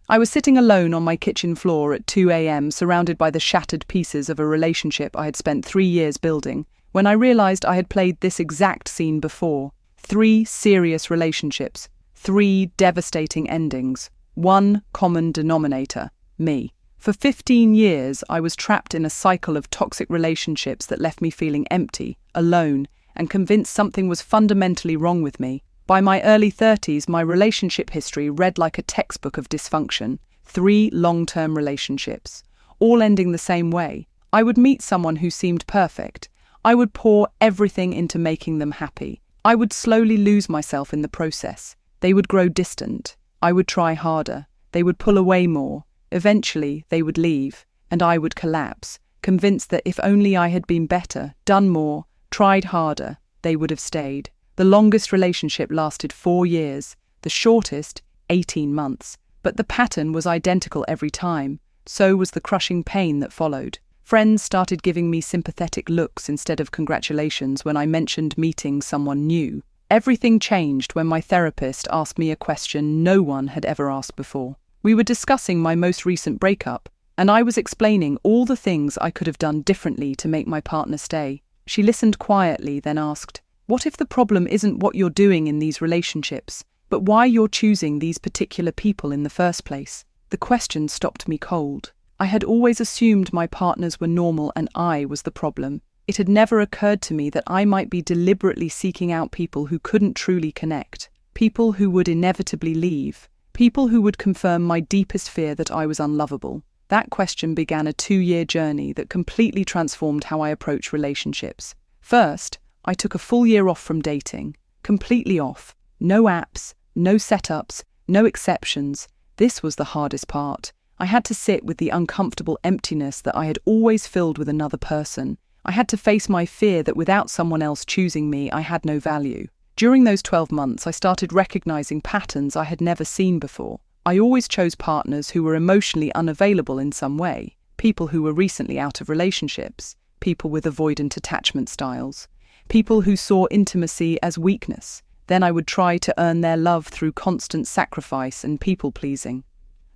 I was sitting alone on my kitchen floor at 2 a.m., surrounded by the shattered pieces of a relationship I had spent 3 years building, when I realized I had played this exact scene before. 3 serious relationships, 3 devastating endings, 1 common denominator: me. For 15 years, I was trapped in a cycle of toxic relationships that left me feeling empty, alone, and convinced something was fundamentally wrong with me. By my early 30s, my relationship history read like a textbook of dysfunction. 3 long-term relationships, all ending the same way. I would meet someone who seemed perfect. I would pour everything into making them happy. I would slowly lose myself in the process. They would grow distant. I would try harder. They would pull away more. Eventually, they would leave, and I would collapse, convinced that if only I had been better, done more, tried harder, they would have stayed. The longest relationship lasted 4 years, the shortest 18 months. But the pattern was identical every time. So was the crushing pain that followed. Friends started giving me sympathetic looks instead of congratulations when I mentioned meeting someone new. Everything changed when my therapist asked me a question no one had ever asked before. We were discussing my most recent breakup, and I was explaining all the things I could have done differently to make my partner stay. She listened quietly, then asked, "What if the problem isn't what you're doing in these relationships, but why you're choosing these particular people in the first place?" The question stopped me cold. I had always assumed my partners were normal and I was the problem. It had never occurred to me that I might be deliberately seeking out people who couldn't truly connect, people who would inevitably leave, people who would confirm my deepest fear that I was unlovable. That question began a 2-year journey that completely transformed how I approach relationships. First, I took a full year off from dating, completely off. No apps, no setups, no exceptions. This was the hardest part. I had to sit with the uncomfortable emptiness that I had always filled with another person. I had to face my fear that without someone else choosing me, I had no value. During those 12 months, I started recognizing patterns I had never seen before. I always chose partners who were emotionally unavailable in some way, people who were recently out of relationships, people with avoidant attachment styles, people who saw intimacy as weakness. Then I would try to earn their love through constant sacrifice and people-pleasing.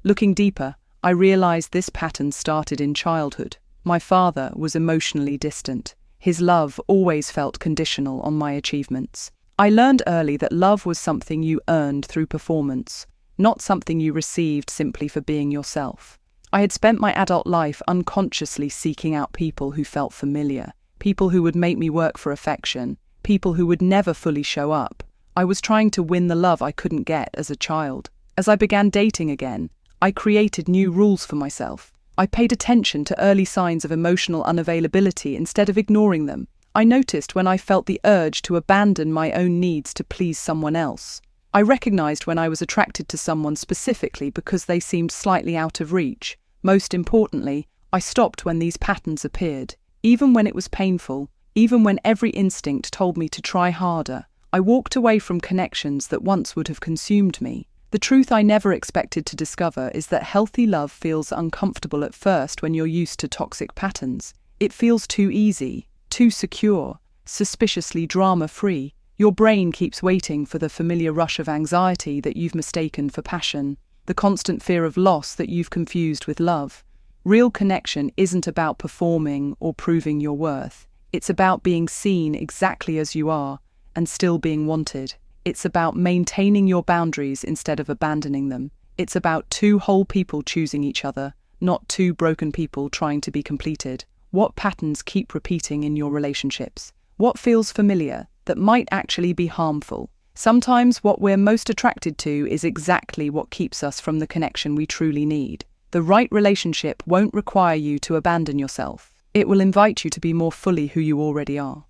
Looking deeper, I realized this pattern started in childhood. My father was emotionally distant. His love always felt conditional on my achievements. I learned early that love was something you earned through performance, not something you received simply for being yourself. I had spent my adult life unconsciously seeking out people who felt familiar, people who would make me work for affection, people who would never fully show up. I was trying to win the love I couldn't get as a child. As I began dating again, I created new rules for myself. I paid attention to early signs of emotional unavailability instead of ignoring them. I noticed when I felt the urge to abandon my own needs to please someone else. I recognized when I was attracted to someone specifically because they seemed slightly out of reach. Most importantly, I stopped when these patterns appeared. Even when it was painful, even when every instinct told me to try harder, I walked away from connections that once would have consumed me. The truth I never expected to discover is that healthy love feels uncomfortable at first when you're used to toxic patterns. It feels too easy, too secure, suspiciously drama-free. Your brain keeps waiting for the familiar rush of anxiety that you've mistaken for passion, the constant fear of loss that you've confused with love. Real connection isn't about performing or proving your worth. It's about being seen exactly as you are and still being wanted. It's about maintaining your boundaries instead of abandoning them. It's about 2 whole people choosing each other, not 2 broken people trying to be completed. What patterns keep repeating in your relationships? What feels familiar that might actually be harmful? Sometimes what we're most attracted to is exactly what keeps us from the connection we truly need. The right relationship won't require you to abandon yourself. It will invite you to be more fully who you already are.